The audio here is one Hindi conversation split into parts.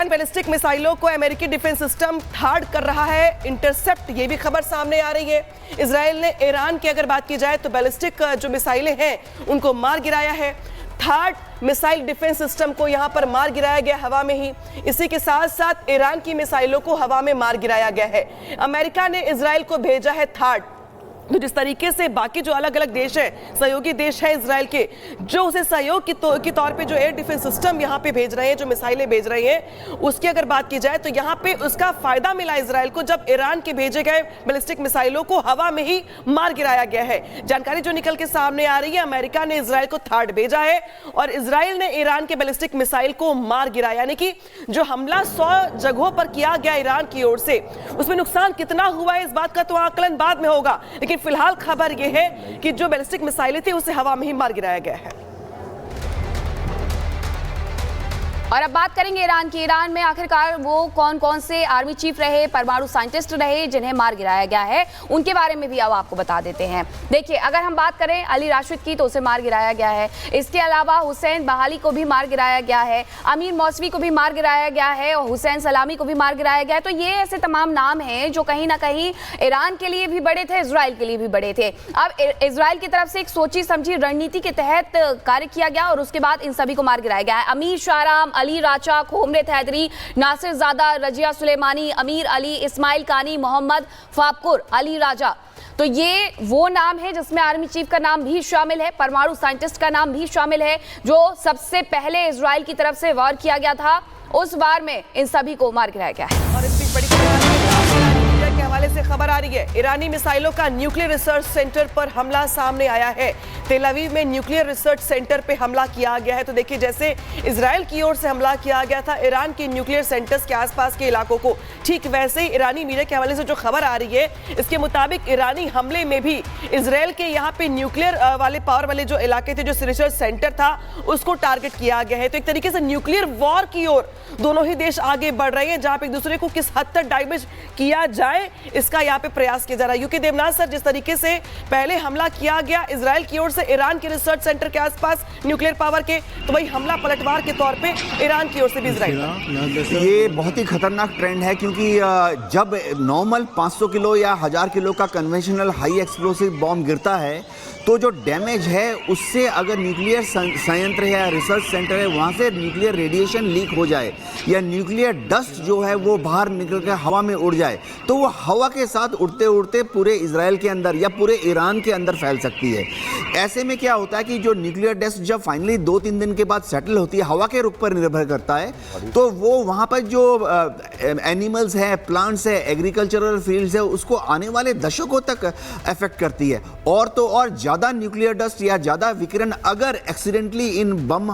ईरान बैलिस्टिक मिसाइलों को अमेरिकी डिफेंस सिस्टम थार्ड कर रहा है, इंटरसेप्ट, ये भी खबर सामने आ रही है। इजराइल ने ईरान की अगर बात की जाए तो बैलिस्टिक जो मिसाइलें हैं उनको मार गिराया है। थर्ड मिसाइल डिफेंस सिस्टम को यहां पर मार गिराया गया हवा में ही। इसी के साथ साथ ईरान की मिसाइलों को हवा में मार गिराया गया है। अमेरिका ने इजराइल को भेजा है थर्ड। तो जिस तरीके से बाकी जो अलग अलग देश है, सहयोगी देश है इजराइल के, जो उसे सहयोग की तौर पे जो एयर डिफेंस सिस्टम यहां पे भेज रहे हैं, जो मिसाइलें भेज रहे हैं, उसकी अगर बात की जाए तो यहां पे उसका फायदा मिला इजराइल को जब ईरान के भेजे गए बैलिस्टिक मिसाइलों को हवा में ही मार गिराया गया है। जानकारी जो निकल के सामने आ रही है, अमेरिका ने इजराइल को थर्ड भेजा है और इजराइल ने ईरान के बैलिस्टिक मिसाइल को मार गिराया। यानी कि जो हमला 100 जगहों पर किया गया ईरान की ओर से, उसमें नुकसान कितना हुआ है इस बात का तो आकलन बाद में होगा, लेकिन फिलहाल खबर यह है कि जो बैलिस्टिक मिसाइलें थी उसे हवा में ही मार गिराया गया है। और अब बात करेंगे ईरान की। ईरान में आखिरकार वो कौन कौन से आर्मी चीफ रहे, परमाणु साइंटिस्ट रहे जिन्हें मार गिराया गया है, उनके बारे में भी अब आपको बता देते हैं। देखिए, अगर हम बात करें अली राशिद की तो उसे मार गिराया गया है। इसके अलावा हुसैन बहाली को भी मार गिराया गया है, अमीर मौसवी को भी मार गिराया गया है और हुसैन सलामी को भी मार गिराया गया है। तो ये ऐसे तमाम नाम हैं जो कहीं ना कहीं ईरान के लिए भी बड़े थे, इजराइल के लिए भी बड़े थे। अब इजराइल की तरफ से एक सोची समझी रणनीति के तहत कार्य किया गया और उसके बाद इन सभी को मार गिराया गया है। अमीर शाहराम, अली राचा, खोमरेत हैदरी, नासिर ज़ादा, रजिया सुलेमानी, अमीर अली, इस्माइल कानी, मोहम्मद फापकुर, अली राजा। तो ये वो नाम है जिसमें आर्मी चीफ का नाम भी शामिल है, परमाणु साइंटिस्ट का नाम भी शामिल है, जो सबसे पहले इजराइल की तरफ से वार किया गया था। उस वार में इन सभी को मार गिराया गया है। और इस बड़ी के हवाले से खबर आ रही है, ईरानी मिसाइलों का न्यूक्लियर रिसर्च सेंटर पर हमला सामने आया है। तेल अवीव में न्यूक्लियर रिसर्च सेंटर पे हमला किया गया है। तो देखिए, जैसे इजराइल की ओर से हमला किया गया था ईरान के न्यूक्लियर सेंटर्स के आसपास के इलाकों को, ठीक वैसे ही ईरानी मीडिया के हवाले से जो खबर आ रही है, इसके मुताबिक ईरानी हमले में भी इजराइल के यहाँ पे न्यूक्लियर वाले पावर वाले जो इलाके थे, जो रिसर्च सेंटर था, उसको टारगेट किया गया है। तो एक तरीके से न्यूक्लियर वॉर की ओर दोनों ही देश आगे बढ़ रहे हैं, जहां पे एक दूसरे को किस हद तक डैमेज किया जाए इसका यहाँ पे प्रयास किया जा रहा है। यूके देवनाथ सर, जिस तरीके से पहले हमला किया गया इजराइल की ओर से ईरान के रिसर्च सेंटर के आसपास न्यूक्लियर पावर के, तो वही हमला पलटवार के तौर पे ईरान की ओर से भी इजराइल। ये बहुत ही खतरनाक ट्रेंड है, क्योंकि जब नॉर्मल 500 किलो या 1000 किलो का कन्वेंशनल हाई एक्सप्लोसिव बॉम्ब गिरता है तो जो डैमेज है उससे अगर न्यूक्लियर संयंत्र है या रिसर्च सेंटर है वहाँ से न्यूक्लियर रेडिएशन लीक हो जाए या न्यूक्लियर डस्ट जो है वो बाहर निकल कर हवा में उड़ जाए, तो वो हवा के साथ उड़ते उड़ते पूरे इजराइल के अंदर या पूरे ईरान के अंदर फैल सकती है। ऐसे में क्या होता है कि जो न्यूक्लियर डस्ट जब फाइनली 2-3 दिन के बाद सेटल होती है, हवा के रुख पर निर्भर करता है, तो वो वहाँ पर जो एनिमल्स हैं, प्लांट्स है, एग्रीकल्चरल फील्ड्स है, उसको आने वाले दशकों तक अफेक्ट करती है। और तो और ज़्यादा न्यूक्लियर डस्ट या ज़्यादा विकिरण अगर एक्सीडेंटली इन बम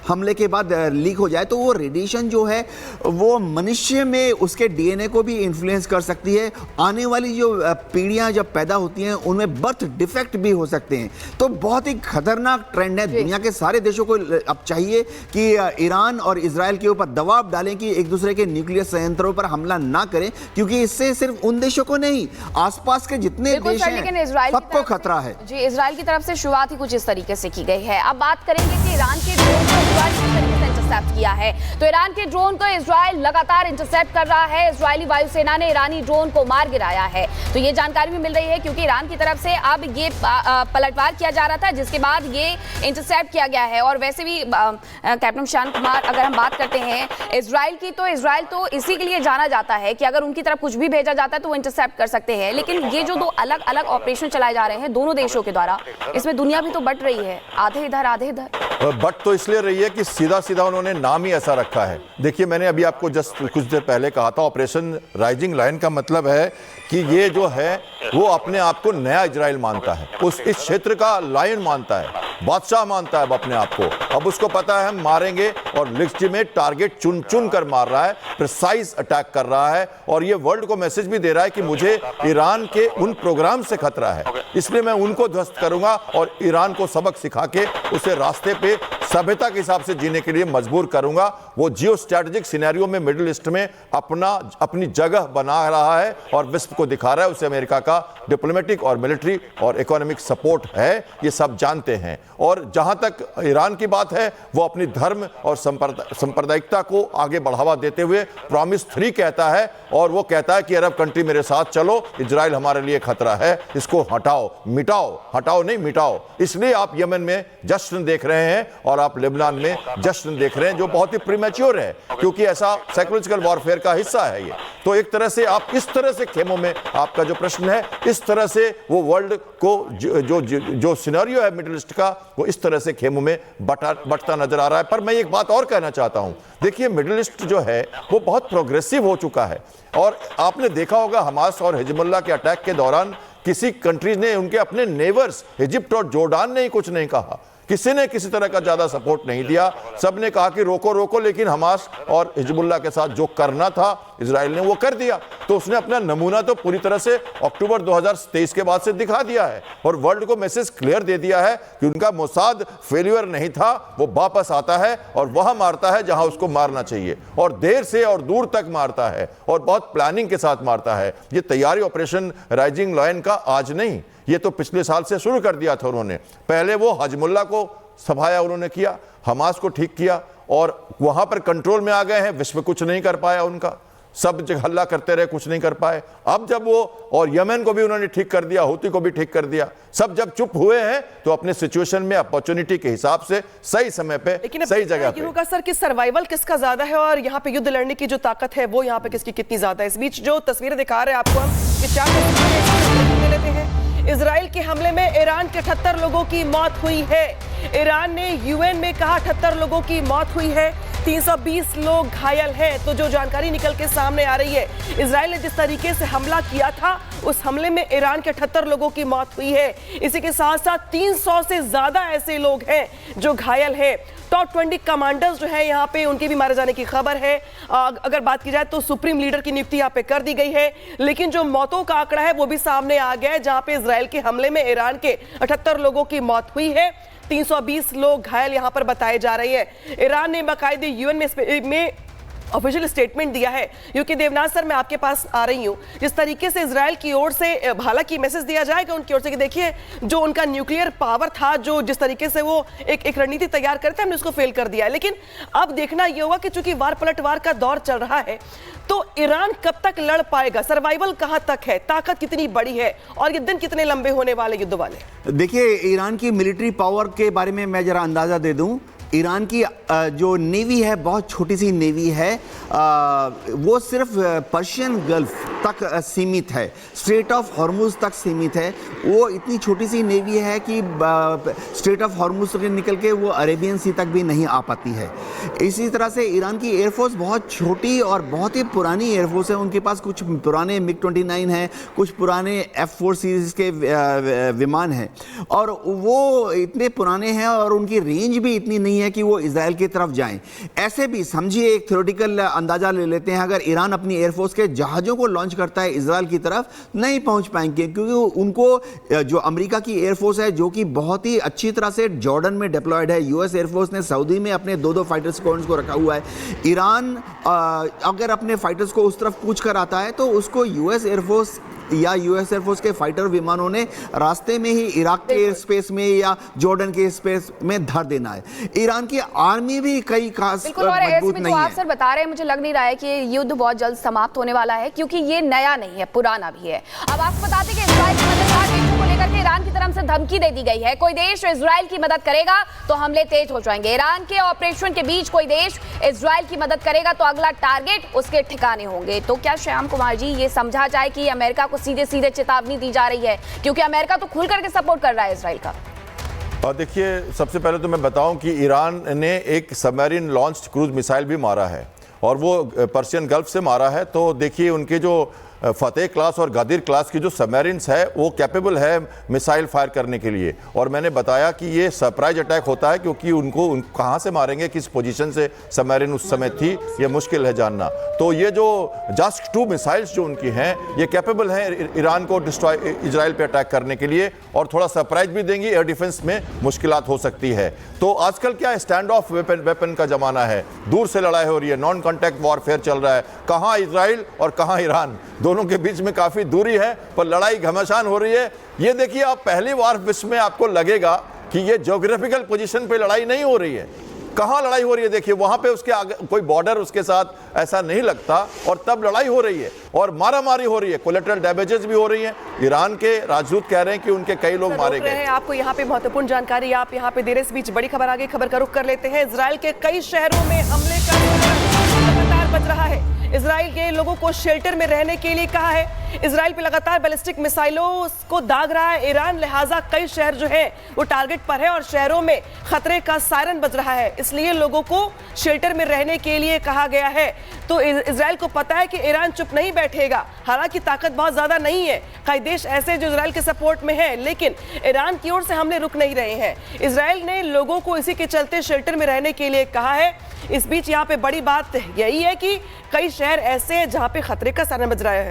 हमले के बाद लीक हो जाए तो वो रेडिएशन जो है वो मनुष्य में उसके डीएनए को भी इन्फ्लुएंस कर सकती है। आने वाली जो पीढ़ियां जब पैदा होती हैं उनमें बर्थ डिफेक्ट भी हो सकते हैं। तो बहुत ही खतरनाक ट्रेंड है। दुनिया के सारे देशों को अब चाहिए कि ईरान और इजराइल के ऊपर दबाव डालें कि एक दूसरे के न्यूक्लियर संयंत्रों पर हमला ना करें, क्योंकि इससे सिर्फ उन देशों को नहीं, आसपास के जितने देश हैं सबको खतरा है। जी, इजराइल की तरफ से शुरुआत ही कुछ इस तरीके से की गई है। अब बात करेंगे कि ईरान के ड्रोन को इजराइल किस तरीके से इंटरसेप्ट किया है। तो ईरान के ड्रोन को इजराइल लगातार इंटरसेप्ट कर रहा है। इजरायली वायुसेना ने ईरानी ड्रोन को मार गिराया है। तो ये जानकारी भी मिल रही है, क्योंकि ईरान की तरफ से अब ये पलटवार किया जा रहा था, जिसके बाद ये इंटरसेप्ट किया गया है। और वैसे भी कैप्टन शांत कुमार, अगर हम बात करते हैं इजराइल की, तो इजराइल तो इसी के लिए जाना जाता है कि अगर उनकी तरफ कुछ भी भेजा जाता है तो वो इंटरसेप्ट कर सकते हैं। लेकिन ये जो दो अलग अलग ऑपरेशन चलाए जा रहे हैं दोनों देशों के द्वारा, इसमें दुनिया भी तो बट रही है, आधे इधर आधे इधर। बट तो इसलिए रही है कि सीधा सीधा उन्होंने नाम ही ऐसा रखा है। देखिए, मैंने अभी आपको जस्ट कुछ देर पहले कहा था, ऑपरेशन राइजिंग लायन का मतलब है कि ये जो है वो अपने आप को नया इजराइल मानता है, इस क्षेत्र का लायन मानता है, बादशाह मानता है अब अपने आप को। अब उसको पता है हम मारेंगे, और लेजिटिमेट टारगेट चुन चुन कर मार रहा है, प्रिसाइज अटैक कर रहा है, और ये वर्ल्ड को मैसेज भी दे रहा है कि मुझे ईरान के उन प्रोग्राम से खतरा है, इसलिए मैं उनको ध्वस्त करूंगा और ईरान को सबक सिखा के उसे रास्ते पे सभ्यता के हिसाब से जीने के लिए मजबूर मजबूर करूंगा। वो जियो स्ट्रैटेजिक सिनेरियो में मिडिल ईस्ट में अपनी जगह बना रहा है और विश्व को दिखा रहा है। उसे अमेरिका का डिप्लोमेटिक और मिलिट्री और इकोनॉमिक सपोर्ट है, ये सब जानते हैं। और जहां तक ईरान की बात है, वो अपनी धर्म और सांप्रदायिकता को आगे बढ़ावा देते हुए प्रॉमिस 3 कहता है, और वो कहता है कि अरब कंट्री मेरे साथ चलो, इजराइल हमारे लिए खतरा है, इसको हटाओ, मिटाओ, हटाओ नहीं मिटाओ। इसलिए आप यमन में जश्न देख रहे हैं और आप लेबनान में जश्न देख रहे हैं, जो बहुत ही प्रीमैच्योर है, क्योंकि ऐसा साइकोलॉजिकल वॉरफेयर का हिस्सा है ये। तो एक तरह से आप इस तरह से खेमों में, आपका जो प्रश्न है, इस तरह से वो वर्ल्ड को जो सिनेरियो है मिडिल ईस्ट का, वो इस तरह से खेमों में बटता नजर आ रहा है। पर मैं एक बात और कहना चाहता हूं, देखिए मिडिल ईस्ट जो है वो बहुत प्रोग्रेसिव हो चुका है, और आपने देखा होगा हमास और हिजबुल्लाह के अटैक के दौरान किसी कंट्रीज ने, उनके अपने नेबर्स इजिप्ट और जॉर्डान ने कुछ नहीं कहा, किसी ने किसी तरह का ज्यादा सपोर्ट नहीं दिया। सब ने कहा कि रोको रोको, लेकिन हमास और हिजबुल्लाह के साथ जो करना था इजराइल ने वो कर दिया। तो उसने अपना नमूना तो पूरी तरह से अक्टूबर 2023 के बाद से दिखा दिया है, और वर्ल्ड को मैसेज क्लियर दे दिया है कि उनका मोसाद फेल्यूर नहीं था, वो वापस आता है और वहां मारता है जहां उसको मारना चाहिए, और देर से और दूर तक मारता है, और बहुत प्लानिंग के साथ मारता है। ये तैयारी ऑपरेशन राइजिंग लायन का आज नहीं, ये तो पिछले साल से शुरू कर दिया था उन्होंने। पहले वो हिजबुल्लाह को सफाया उन्होंने किया, हमास को ठीक किया, और वहां पर कंट्रोल में आ गए हैं। विश्व कुछ नहीं कर पाया उनका, सब जगह हल्ला करते रहे, कुछ नहीं कर पाए। अब जब वो, और यमन को भी उन्होंने ठीक कर दिया, हूती को भी ठीक कर दिया, सब जब चुप हुए हैं तो अपने सिचुएशन में अपॉर्चुनिटी के हिसाब से सही समय पे सही जगह पे। होगा सर कि सर्वाइवल किसका ज्यादा है और यहाँ पे युद्ध लड़ने की जो ताकत है वो यहाँ पे किसकी कितनी ज्यादा है? इस बीच जो तस्वीरें दिखा रहे हैं आपको हम, कि 4 तस्वीरें लेते हैं। इजराइल के हमले में ईरान के 78 लोगों की मौत हुई है। ईरान ने यूएन में कहा 78 लोगों की मौत हुई है, 320 लोग घायल हैं। तो जो जानकारी निकल के सामने आ रही है, इजराइल ने जिस तरीके से हमला किया था, उस हमले में ईरान के 78 लोगों की मौत हुई है। इसी के साथ साथ 300 से ज्यादा ऐसे लोग हैं जो घायल हैं। टॉप 20 कमांडर्स जो है यहाँ पे, उनके भी मारे जाने की खबर है। अगर बात की जाए तो सुप्रीम लीडर की नियुक्ति यहाँ पे कर दी गई है, लेकिन जो मौतों का आंकड़ा है वो भी सामने आ गया है, जहां पे इजराइल के हमले में ईरान के 78 लोगों की मौत हुई है, 320 लोग घायल यहां पर बताए जा रहे हैं। ईरान ने बाकायदे यूएन में ऑफिशियल स्टेटमेंट दिया है। क्योंकि देवनाथ सर, मैं आपके पास आ रही हूं, जिस तरीके से इजराइल की ओर से हालांकि मैसेज दिया जाएगा उनकी ओर से कि देखिए जो उनका न्यूक्लियर पावर था, जो जिस तरीके से वो एक रणनीति तैयार करते हैं, हमने उसको फेल कर दिया है। लेकिन अब देखना यह होगा कि चूंकि वार पलटवार का दौर चल रहा है, तो ईरान कब तक लड़ पाएगा, सर्वाइवल कहां तक है, ताकत कितनी बड़ी है, और ये दिन कितने लंबे होने वाले युद्ध वाले? देखिए, ईरान की मिलिट्री पावर के बारे में मैं जरा अंदाजा दे दूं। ईरान की जो नेवी है, बहुत छोटी सी नेवी है, वो सिर्फ पर्शियन गल्फ तक सीमित है, स्ट्रेट ऑफ हॉर्मुज तक सीमित है। वो इतनी छोटी सी नेवी है कि स्ट्रेट ऑफ हॉर्मुज से निकल के वो अरेबियन सी तक भी नहीं आ पाती है। इसी तरह से ईरान की एयरफोर्स बहुत छोटी और बहुत ही पुरानी एयरफोर्स है। उनके पास कुछ पुराने MiG-29 हैं, कुछ पुराने F-4 सीरीज के विमान हैं, और वो इतने पुराने हैं और उनकी रेंज भी इतनी नहीं है कि वो इजराइल की तरफ जाएं। ऐसे भी समझिए, एक थ्योरेटिकल अंदाजा ले लेते हैं, अगर ईरान अपनी एयरफोर्स के जहाजों को लॉन्च करता है इजराइल की तरफ, नहीं पहुंच पाएंगे, क्योंकि उनको जो अमेरिका की एयरफोर्स है, जो कि बहुत ही अच्छी तरह से जॉर्डन में डिप्लॉयड है, यूएस एयरफोर्स ने सऊदी में अपने 2-2 फाइटर स्क्वाड्रन को रखा हुआ है। ईरान अगर अपने फाइटर्स को उस तरफ कूच कर आता है, तो उसको यूएस एयरफोर्स या यूएस एयरफोर्स के फाइटर विमानों ने रास्ते में ही इराक के स्पेस में या जॉर्डन के स्पेस में धर देना है। ईरान की आर्मी भी कई खास मजबूत नहीं है। आप सर बता रहे हैं, मुझे लग नहीं रहा है कि युद्ध बहुत जल्द समाप्त होने वाला है, क्योंकि ये नया नहीं है, पुराना भी है। अब आपको बताते कि इजराइल की मददगार देशों को लेकर के ईरान की तरफ से धमकी दे दी गई है, कोई देश इजराइल की मदद करेगा तो हमले तेज हो जाएंगे। ईरान के ऑपरेशन के बीच कोई देश इजराइल की मदद करेगा तो अगला टारगेट उसके ठिकाने होंगे। तो क्या श्याम कुमार जी ये समझा जाए कि अमेरिका को सीधे सीधे चेतावनी दी जा रही है, क्योंकि अमेरिका तो खुल करके सपोर्ट कर रहा है इजराइल का? और देखिए, सबसे पहले तो मैं बताऊं कि ईरान ने एक सबमरीन लॉन्च्ड क्रूज मिसाइल भी मारा है, और वो पर्शियन गल्फ से मारा है। तो देखिए, उनके जो फतेह क्लास और गदीर क्लास की जो सबमरीन्स है वो कैपेबल है मिसाइल फायर करने के लिए। और मैंने बताया कि ये सरप्राइज अटैक होता है क्योंकि उनको कहाँ से मारेंगे, किस पोजीशन से सबमरीन उस समय थी, ये मुश्किल है जानना। तो ये जो जस्ट 2 मिसाइल्स जो उनकी हैं ये कैपेबल हैं ईरान को डिस्ट्रॉय इजराइल पे अटैक करने के लिए, और थोड़ा सरप्राइज भी देंगी। एयर डिफेंस में मुश्किलात हो सकती है। तो आजकल क्या स्टैंड ऑफ वेपन का जमाना है, दूर से लड़ाई हो रही है, नॉन कॉन्टैक्ट वॉरफेयर चल रहा है। कहाँ इजराइल और कहाँ ईरान, दोनों के बीच में काफी दूरी है पर लड़ाई घमासान हो रही है। ये देखिए, आप पहली बार विश्व में आपको लगेगा कि ये ज्योग्राफिकल पोजीशन पे लड़ाई नहीं हो रही है। कहाँ लड़ाई हो रही है, देखिए वहां पे उसके आगे कोई बॉर्डर उसके साथ ऐसा नहीं लगता, और तब लड़ाई हो रही है और मारामारी हो रही है, कोलेटरल डैमेजेस भी हो रही हैं। ईरान के राजदूत कह रहे हैं कि उनके कई लोग मारे गए। आपको यहाँ पे महत्वपूर्ण जानकारी आप यहाँ पे दे रहे, इस बीच बड़ी खबर आगे, खबर का रुख कर लेते हैं। इजराइल के कई शहरों में हमले का लगातार बज रहा है। इजराइल के लोगों को शेल्टर में रहने के लिए कहा है। इजराइल पे लगातार बैलिस्टिक मिसाइलों को दाग रहा है ईरान, लिहाजा कई शहर जो है वो टारगेट पर है और शहरों में खतरे का सायरन बज रहा है, इसलिए लोगों को शेल्टर में रहने के लिए कहा गया है। तो इजराइल को पता है कि ईरान चुप नहीं बैठेगा, हालांकि ताकत बहुत ज्यादा नहीं है, कई देश ऐसे जो इजराइल के सपोर्ट में है, लेकिन ईरान की ओर से हमले रुक नहीं रहे हैं। इजराइल ने लोगों को इसी के चलते शेल्टर में रहने के लिए कहा है। इस बीच यहाँ पे बड़ी बात यही है कि कई शहर ऐसे हैं जहाँ पे खतरे का सायरन बज रहा है।